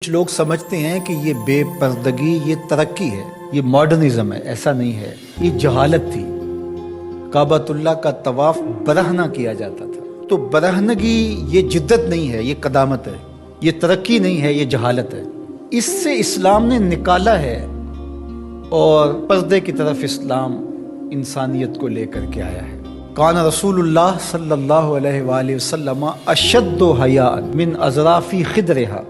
کچھ لوگ سمجھتے ہیں کہ یہ بے پردگی یہ ترقی ہے، یہ ماڈرنزم ہے. ایسا نہیں ہے، یہ جہالت تھی. کعبۃ اللہ کا طواف برہنہ کیا جاتا تھا. تو برہنگی یہ جدت نہیں ہے، یہ قدامت ہے. یہ ترقی نہیں ہے، یہ جہالت ہے. اس سے اسلام نے نکالا ہے اور پردے کی طرف اسلام انسانیت کو لے کر کے آیا ہے. کان رسول اللہ صلی اللہ علیہ وآلہ وسلم اشد حیاء من اظراف خدرہا.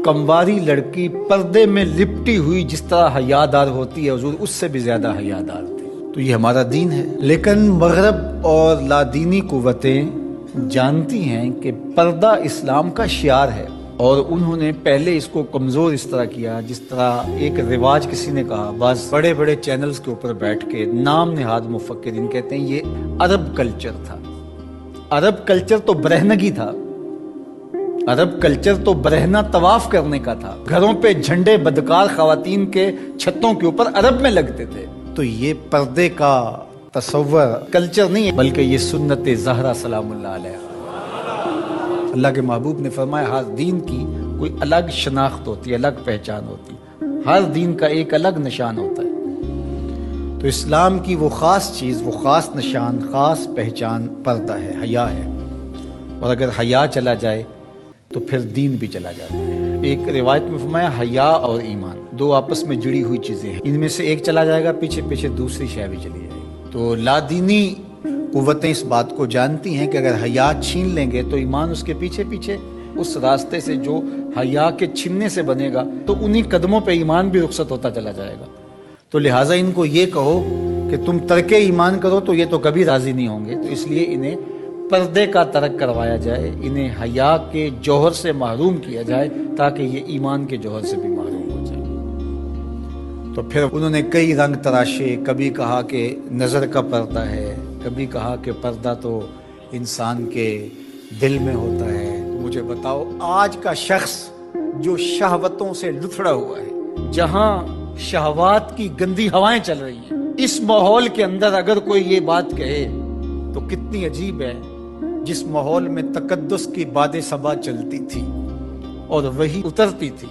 کمواری لڑکی پردے میں لپٹی ہوئی جس طرح حیادار ہوتی ہے، حضور اس سے بھی زیادہ حیادار تھی. تو یہ ہمارا دین ہے. لیکن مغرب اور لادینی قوتیں جانتی ہیں کہ پردہ اسلام کا شعار ہے، اور انہوں نے پہلے اس کو کمزور اس طرح کیا جس طرح ایک رواج کسی نے کہا. بعض بڑے بڑے چینلز کے اوپر بیٹھ کے نام نہاد مفکرین کہتے ہیں یہ عرب کلچر تھا. عرب کلچر تو برہنگی تھا. عرب کلچر تو برہنہ طواف کرنے کا تھا. گھروں پہ جھنڈے بدکار خواتین کے چھتوں کے اوپر عرب میں لگتے تھے. تو یہ پردے کا تصور کلچر نہیں ہے، بلکہ یہ سنت زہرا سلام اللہ علیہ. اللہ کے محبوب نے فرمایا ہر دین کی کوئی الگ شناخت ہوتی ہے، الگ پہچان ہوتی ہے. ہر دین کا ایک الگ نشان ہوتا ہے. تو اسلام کی وہ خاص چیز، وہ خاص نشان، خاص پہچان پردہ ہے، حیا ہے. اور اگر حیا چلا جائے تو پھر دین بھی چلا جاتا ہے. ایک روایت میں فرمایا حیا اور ایمان دو آپس میں جڑی ہوئی چیزیں ہیں، ان میں سے ایک چلا جائے گا پیچھے پیچھے دوسری شے بھی چلی جائے گی. تو لادینی قوتیں اس بات کو جانتی ہیں کہ اگر حیا چھین لیں گے تو ایمان اس کے پیچھے پیچھے اس راستے سے جو حیا کے چھننے سے بنے گا تو انہی قدموں پہ ایمان بھی رخصت ہوتا چلا جائے گا. تو لہٰذا ان کو یہ کہو کہ تم ترک ایمان کرو تو یہ تو کبھی راضی نہیں ہوں گے. تو اس لیے انہیں پردے کا ترک کروایا جائے، انہیں حیا کے جوہر سے محروم کیا جائے تاکہ یہ ایمان کے جوہر سے بھی محروم ہو جائے. تو پھر انہوں نے کئی رنگ تراشے. کبھی کہا کہ نظر کا پردہ ہے، کبھی کہا کہ پردہ تو انسان کے دل میں ہوتا ہے. تو مجھے بتاؤ آج کا شخص جو شہوتوں سے لتھڑا ہوا ہے، جہاں شہوات کی گندی ہوائیں چل رہی ہیں، اس ماحول کے اندر اگر کوئی یہ بات کہے تو کتنی عجیب ہے. جس ماحول میں تقدس کی باد صبا چلتی تھی اور وہی اترتی تھی،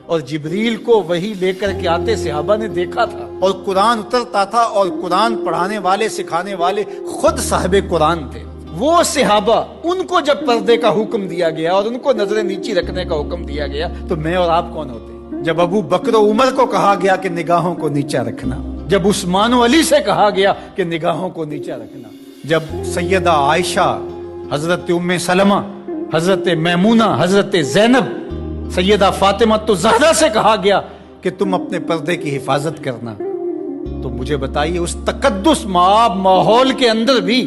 اور جبریل کو وہی لے کر کے آتے صحابہ نے دیکھا تھا، اور قرآن اترتا تھا، اور قرآن پڑھانے والے سکھانے والے خود صاحب قرآن تھے. وہ صحابہ، ان کو جب پردے کا حکم دیا گیا اور ان کو نظریں نیچی رکھنے کا حکم دیا گیا تو میں اور آپ کون ہوتے؟ جب ابو بکر و عمر کو کہا گیا کہ نگاہوں کو نیچا رکھنا، جب عثمان و علی سے کہا گیا کہ نگاہوں کو نیچا رکھنا، جب سیدہ عائشہ، حضرت ام سلمہ، حضرت میمونہ، حضرت زینب، سیدہ فاطمہ تو زہرا سے کہا گیا کہ تم اپنے پردے کی حفاظت کرنا، تو مجھے بتائیے اس تقدس ماحول کے اندر بھی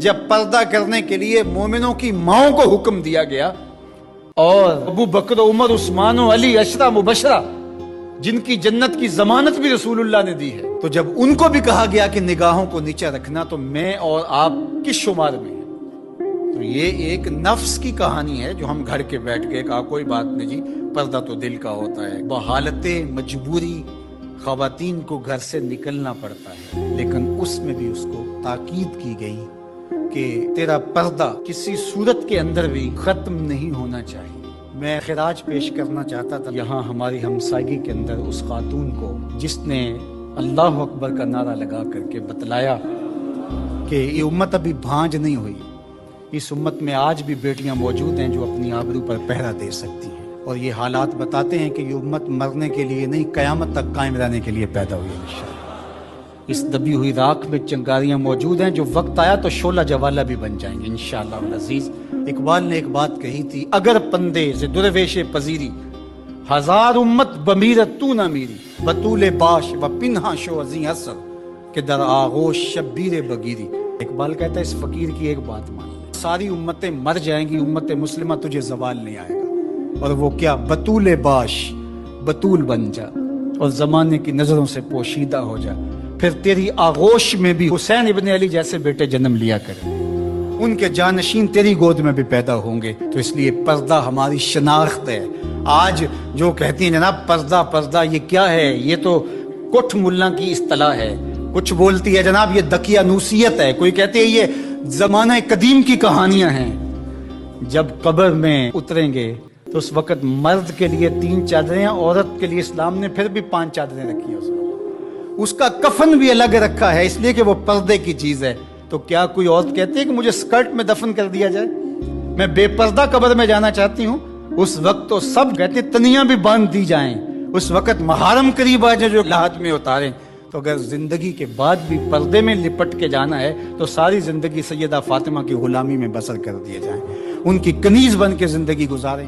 جب پردہ کرنے کے لیے مومنوں کی ماؤں کو حکم دیا گیا، اور ابو بکر و عمر، عثمان و علی، عشرہ مبشرہ جن کی جنت کی ضمانت بھی رسول اللہ نے دی ہے، تو جب ان کو بھی کہا گیا کہ نگاہوں کو نیچا رکھنا تو میں اور آپ کس شمار میں ہیں؟ تو یہ ایک نفس کی کہانی ہے جو ہم گھڑ کے بیٹھ کے کہا کوئی بات نہیں جی، پردہ تو دل کا ہوتا ہے. بحالت مجبوری خواتین کو گھر سے نکلنا پڑتا ہے، لیکن اس میں بھی اس کو تاکید کی گئی کہ تیرا پردہ کسی صورت کے اندر بھی ختم نہیں ہونا چاہیے. میں خراج پیش کرنا چاہتا تھا یہاں ہماری ہمسائیگی کے اندر اس خاتون کو جس نے اللہ اکبر کا نعرہ لگا کر کے بتلایا کہ یہ امت ابھی بھانج نہیں ہوئی. اس امت میں آج بھی بیٹیاں موجود ہیں جو اپنی آبرو پر پہرا دے سکتی ہیں، اور یہ حالات بتاتے ہیں کہ یہ امت مرنے کے لیے نہیں، قیامت تک قائم رہنے کے لیے پیدا ہوئی ہے. انشاءاللہ اس دبی ہوئی راکھ میں چنگاریاں موجود ہیں جو وقت آیا تو شعلہ جوالہ بھی بن جائیں گے انشاءاللہ العزیز. اقبال نے ایک بات کہی تھی، اگر پندے سے درویش پذیری ہزار امت بمیرت تو نہ میری، بطول باش و پنہا شو ازیں اثر کہ در آغوش شبیر بگیری. اقبال کہتا ہے اس فقیر کی ایک بات مان لے، ساری امتیں مر جائیں گی، امت مسلمہ تجھے زوال نہیں آئے گا. اور وہ کیا؟ بطول باش، بطول بن جا اور زمانے کی نظروں سے پوشیدہ ہو جا، پھر تیری آغوش میں بھی حسین ابن علی جیسے بیٹے جنم لیا کریں، ان کے جانشین تیری گود میں بھی پیدا ہوں گے. تو اس لیے پردہ ہماری شناخت ہے. آج جو کہتی ہیں جناب پردہ پردہ، یہ کیا ہے؟ یہ تو کٹھ ملا کی اصطلاح ہے. کچھ بولتی ہے جناب یہ دقیانوسیت ہے، کوئی کہتے ہیں یہ زمانہ قدیم کی کہانیاں ہیں. جب قبر میں اتریں گے تو اس وقت مرد کے لیے 3 چادریں، عورت کے لیے اسلام نے پھر بھی 5 چادریں رکھی ہیں. اس کا کفن بھی الگ رکھا ہے، اس لیے کہ وہ پردے کی چیز ہے. تو کیا کوئی عورت کہتی ہے کہ مجھے اسکرٹ میں دفن کر دیا جائے، میں بے پردہ قبر میں جانا چاہتی ہوں؟ اس وقت تو سب کہتے ہیں تنیاں بھی باندھ دی جائیں، اس وقت محارم قریب آ جائے جو لحاظ میں اتاریں. تو اگر زندگی کے بعد بھی پردے میں لپٹ کے جانا ہے تو ساری زندگی سیدہ فاطمہ کی غلامی میں بسر کر دیے جائیں، ان کی کنیز بن کے زندگی گزاریں.